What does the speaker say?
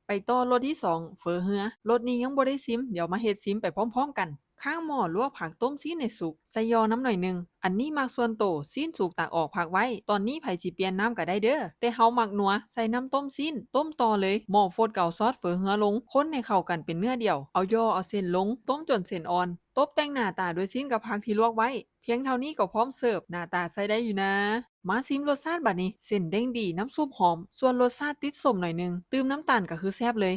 ไปต่อรสที่2เฝอเหือรสนี้ยังบ่ได้ซิมเดี๋ยวมาเฮ็ดซิมไปพร้อมๆกันข้างหม้อลวกผักต้มซีนให้สุกใส่ยอน้ำหน่อยหนึงอันนี้มักส่วนโตซีนสุกตักออกพักไว้ตอนนี้ไผสิเปลี่ยนน้ำก็ได้เด้อแต่เฮามักนัวใส่น้ำต้มซีนต้มต่อเลยหม้อฟดเกาซอสเฝอเหือลงคนให้เข้ากันเป็นเนื้อเดียวเอายอเอาเส้นลงต้มจนเส้นอ่อนตบแต่งหน้าตาด้วยซีนกับผักที่ลวกไว้เพียงเท่านี้ก็พร้อมเสิร์ฟหน้าตาใส่ได้อยู่นะมาซิมรสชาติบัดนี้เส้นเด้งดีน้ำซุปหอมส่วนรสชาติติดส้มหน่อยหนึงตื่มน้ำตาลก็คือแซ่บเลย